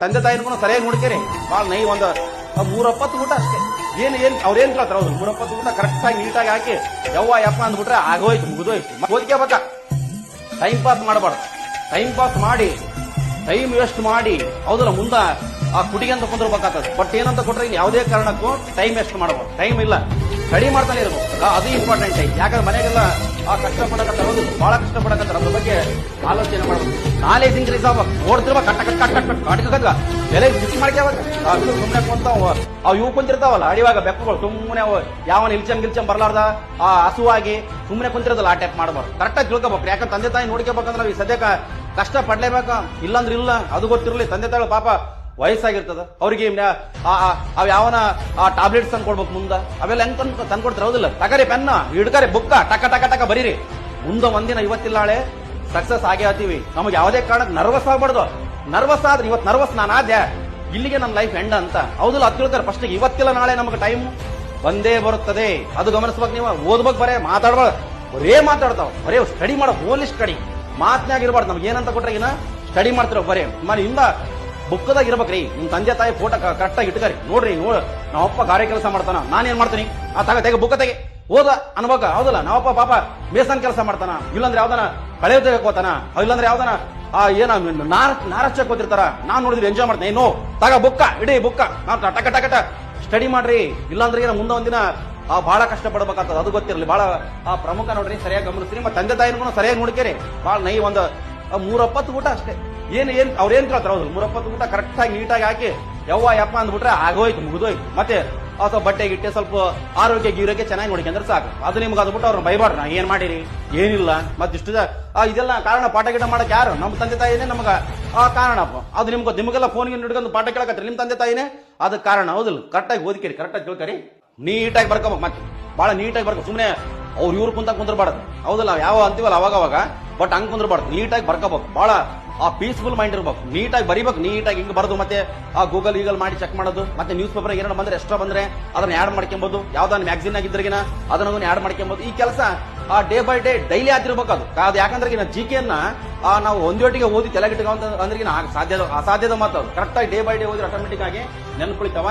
ತಂದೆ ತಾಯಿನೂ ಸರಿಯಾಗಿ ನೋಡ್ಕೇರಿ ಭಾಳ ನೈ ಒಂದು ಮೂರಪ್ಪತ್ತು ಊಟ ಅಷ್ಟೇ. ಏನ್ ಅವ್ರೇನ್ ಕೇಳ್ತಾರ ಹೌದು ಮೂರಪ್ಪತ್ತು ಊಟ ಕರೆಕ್ಟ್ ಆಗಿ ನೀಟಾಗಿ ಹಾಕಿ ಯವ್ವ ಯಪ್ಪ ಅಂದ್ಬಿಟ್ರೆ ಆಗೋಯ್ತು ಮುಗಿದೋಯ್ತು. ಓದ್ಕೋಬೇಕ, ಟೈಮ್ ಪಾಸ್ ಮಾಡಬಾರ್ದು. ಟೈಮ್ ಪಾಸ್ ಮಾಡಿ ಟೈಮ್ ವೇಸ್ಟ್ ಮಾಡಿ ಹೌದಲ್ಲ ಮುಂದ ಆ ಕುಟಿಗೆ ಅಂತ ಕುಂದಿರ್ಬೇಕಾಗ್ತದೆ. ಬಟ್ ಏನಂತ ಕೊಟ್ರೆ ಯಾವುದೇ ಕಾರಣಕ್ಕೂ ಟೈಮ್ ವೇಸ್ಟ್ ಮಾಡಬಾರ್ದು. ಟೈಮ್ ಇಲ್ಲ, ಸ್ಟಡಿ ಮಾಡ್ತಾನೆ ಇರ್ಬೇಕು, ಅದು ಇಂಪಾರ್ಟೆಂಟ್ ಐತಿ. ಯಾಕಂದ್ರೆ ಮನೆಗೆಲ್ಲ ಆ ಕಷ್ಟ ಪಡಕತ್ತ ಹೌದು ಬಹಳ ಕಷ್ಟ ಪಡಕತ್ತಾರ, ಅದ್ರ ಬಗ್ಗೆ ಆಲೋಚನೆ ಮಾಡ್ಬೇಕು. ನಾಲೆಜ್ ಇನ್ಕ್ರೀಸ್ ಆಗ್ಬೇಕು, ನೋಡ್ತಿರ್ಬೇಕು ಕಟ್ಟ ಬೆಲೆ ಬಿಸಿ ಮಾಡ್ಕೋಬೇಕು. ಸುಮ್ಮನೆ ಕುಂತ ಅವು ಇವು ಕುಂತಿರ್ತಾವಲ್ಲ ಅಡಿವಾಗ ಬೆಕ್ಕುಗಳು ಸುಮ್ಮನೆ ಯಾವನ್ ಗಿಲ್ಚಮ್ ಬರ್ಲಾರ್ದ ಆ ಹಸುವಾಗಿ ಸುಮ್ಮನೆ ಕುಂತಿರೋದಲ್ಲ ಆ ಟೈಪ್ ಮಾಡಬಾರ್ದು. ಕರೆಕ್ಟಾಗಿ ತಿಳ್ಕೊಬೇಕು. ಯಾಕಂದ್ರೆ ತಂದೆ ತಾಯಿ ನೋಡ್ಕೋಬೇಕಂದ್ರೆ ಈ ಸದ್ಯಕ್ಕೆ ಕಷ್ಟ ಪಡ್ಲೇಬೇಕ, ಇಲ್ಲಾಂದ್ರೆ ಇಲ್ಲ. ಅದು ಗೊತ್ತಿರಲಿ, ತಂದೆ ತಾಯಿ ಪಾಪ ವಯಸ್ಸಾಗಿರ್ತದ ಅವ್ರಿಗೆ ಅವ್ ಯಾವನ ಆ ಟ್ಯಾಬ್ಲೆಟ್ಸ್ ತಂದ್ಕೊಡ್ಬೇಕು ಮುಂದ. ಅವೆಲ್ಲ ಹೆಂಗ್ ತಂದ್ಕೊಡ್ತಾರ ಹೌದಿಲ್ಲ. ತಗರಿ ಪೆನ್ನ ಹಿಡ್ಕರಿ ಬುಕ್ಕ ಟಕ ಟಕ ಟಕ ಬರೀರಿ. ಮುಂದ ಒಂದಿನ ಇವತ್ತಿಲ್ಲ ನಾಳೆ ಸಕ್ಸಸ್ ಆಗೇ ಆತೀವಿ. ನಮಗೆ ಯಾವುದೇ ಕಾರಣಕ್ಕೆ ನರ್ವಸ್ ಆಗ್ಬಾರ್ದು. ನರ್ವಸ್ ಆದ್ರೆ ಇವತ್ತು ನರ್ವಸ್ ನಾನು ಆದ್ಯಾ ಇಲ್ಲಿಗೆ ನನ್ನ ಲೈಫ್ ಎಂಡ್ ಅಂತ ಹೌದಿಲ್ಲ. ಅದು ತಿಳ್ತಾರೆ ಫಸ್ಟ್. ಇವತ್ತಿಲ್ಲ ನಾಳೆ ನಮಗೆ ಟೈಮ್ ಬಂದೇ ಬರುತ್ತದೆ, ಅದು ಗಮನಿಸ್ಬೇಕು. ನೀವು ಓದ್ಬೇಕು, ಬರೇ ಮಾತಾಡ್ಬಾರ್ದು. ಬರೇ ಮಾತಾಡ್ತಾವ, ಬರೇ ಸ್ಟಡಿ ಮಾಡೋ ಓನ್ಲಿ ಸ್ಟಡಿ ಮಾತನಾಗಿರ್ಬಾರ್ದು. ನಮ್ಗೆ ಏನಂತ ಕೊಟ್ರೆ ಇನ್ನ ಸ್ಟಡಿ ಮಾಡ್ತಿರೋ ಬರೇ ಇಂದ ಬುಕ್ಕದಾಗ ಇರ್ಬೇಕ್ರಿ. ನಿಮ್ ತಂದೆ ತಾಯಿ ಫೋಟೋ ಕರೆಕ್ಟಾಗಿ ಇಟ್ಕರಿ. ನೋಡ್ರಿ ನಾವಪ್ಪ ಗಾರೆ ಕೆಲಸ ಮಾಡ್ತಾನ, ನಾನೇನ್ ಮಾಡ್ತೀನಿ ಆ ತೆಗೆ ಬುಕ್ಕ ತೆಗೆ ಓದ ಅನ್ಬೇಕ ಹೌದಲ್ಲ. ನಾವಪ್ಪ ಪಾಪ ಮೇಸನ್ ಕೆಲಸ ಮಾಡ್ತಾನ, ಇಲ್ಲಾಂದ್ರೆ ಯಾವ್ದಾನ ಕಳೆ ತೆಗೋತಾನ, ಇಲ್ಲಾಂದ್ರೆ ಯಾವ್ದಾನ ನಾರಚ್ಚಕ್ ಹೋತಿರ್ತಾರ. ನಾನ್ ನೋಡಿದ್ರೆ ಎಂಜಾಯ್ ಮಾಡ್ತೇನೆ. ನೋ ತಗ ಬುಕ್ಕ ಇಡೀ ಬುಕ್ಕ ಟಕ ಟಕ ಸ್ಟಡಿ ಮಾಡ್ರಿ. ಇಲ್ಲಾಂದ್ರೆ ಮುಂದೆ ಒಂದಿನ ಬಹಳ ಕಷ್ಟ ಪಡ್ಬೇಕಾಗ್ತದ, ಅದು ಗೊತ್ತಿರಲಿ. ಬಹಳ ಪ್ರಮುಖ ನೋಡ್ರಿ, ಸರಿಯಾಗಿ ಗಮನಿಸ್ತೀನಿ. ಮತ್ತೆ ತಂದೆ ತಾಯಿನೂ ಸರಿಯಾಗಿ ನೋಡ್ಕೇರಿ. ಬಹಳ ನೈ ಒಂದು ಮೂರಪ್ಪತ್ತು ಊಟ ಅಷ್ಟೇ. ಏನ್ ಅವ್ರೇನ್ ಕೇಳ್ತಾರ ಹೌದು ಮೂರಪ್ಪತ್ತು ಊಟ ಕರೆಕ್ಟ್ ಆಗಿ ನೀಟಾಗಿ ಹಾಕಿ ಯವ್ವ ಯಪ್ಪ ಅಂದ್ಬಿಟ್ರೆ ಆಗೋಯ್ತು ಮುಗಿದೋಯ್ತು. ಮತ್ತೆ ಅಥವಾ ಬಟ್ಟೆ ಗಿಟ್ಟೆ ಸ್ವಲ್ಪ ಆರೋಗ್ಯ ಗೀರೋಗ್ಯ ಚೆನ್ನಾಗಿ ನೋಡ್ಕೊಂಡ್ರೆ ಸಾಕು. ಅದು ನಿಮ್ಗೆ ಅದ್ಬಿಟ್ಟು ಅವ್ರನ್ನ ಬೈಬಾರ್ದು. ನಾ ಏನ್ ಮಾಡಿರಿ ಏನಿಲ್ಲ ಮತ್ತಿಷ್ಟು ಇದೆಲ್ಲ ಕಾರಣ. ಪಾಠ ಗಿಡ ಮಾಡಕ್ ಯಾರು? ನಮ್ಮ ತಂದೆ ತಾಯಿನೇ ನಮಗ ಕಾರಣಪ್ಪ. ಅದು ನಿಮ್ಗೆಲ್ಲ ಫೋನ್ ಹಿಡ್ಕೊಂಡು ಪಾಠ ಕೇಳಕತ್ರಿ ನಿಮ್ ತಂದೆ ತಾಯಿನೇ ಅದಕ್ಕೆ ಕಾರಣ ಹೌದಿಲ್ಲ. ಕರೆಕ್ಟಾಗಿ ಓದಿಕೇರಿ, ಕರೆಕ್ಟಾಗಿ ತಿಳ್ಕರಿ, ನೀಟಾಗಿ ಬರ್ಕೋಬೇಕು. ಮತ್ತೆ ಬಹಳ ನೀಟಾಗಿ ಬರ್ಕೋ. ಸುಮ್ಮನೆ ಅವ್ರು ಇವ್ರು ಕುಂದ್ರಬಾರ್ದು ಹೌದಲ್ಲ. ಯಾವ ಅಂತೀವಲ್ಲ ಅವಾಗ ಬಟ್ ಹಂಗ್ ಕುಂದ್ರಬಾರ್ದು. ನೀಟಾಗಿ ಬರ್ಕೋಬೇಕು. ಬಹಳ ಪೀಸ್ಫುಲ್ ಮೈಂಡ್ ಇರ್ಬೇಕು. ನೀಟಾಗಿ ಬರಿಬೇಕು, ನೀಟಾಗಿ ಹಿಂಗ್ ಬರೋದು. ಮತ್ತೆ ಗೂಗಲ್ ಈಗಲ್ ಮಾಡಿ ಚೆಕ್ ಮಾಡೋದು. ಮತ್ತೆ ನ್ಯೂಸ್ ಪೇಪರ್ ಏನಾದ್ರು ಬಂದ್ರೆ ಎಕ್ಸ್ಟ್ರಾ ಬಂದ್ರೆ ಅದನ್ನ ಆಡ್ ಮಾಡ್ಕೊಬಹುದು. ಯಾವ್ದಾನ ಮ್ಯಾಗಝಿನ್ ಆಗಿದ್ರಿಗಿನ ಅದನ್ನ ಆಡ್ ಮಾಡ್ಕೊಬಹುದು. ಈ ಕೆಲಸ ಡೇ ಬೈ ಡೇ ಡೈಲಿ ಆತಿರ್ಬೇಕು. ಅದು ಯಾಕಂದ್ರೆ ಜಿಕೆಯನ್ನ ನಾವು ಒಂದೊಟ್ಟಿಗೆ ಓದಿ ತಲೆಗಿಟ್ಟ ಅಂದ್ರೆ ಅಸಾಧ್ಯದ ಮಾತು. ಕರೆಕ್ಟ್ ಆಗಿ ಡೇ ಬೈ ಡೇ ಓದಿ ಆಟೋಮೆಟಿಕ್ ಆಗಿ ನೆನ್ಕೊಳಿತಾವ.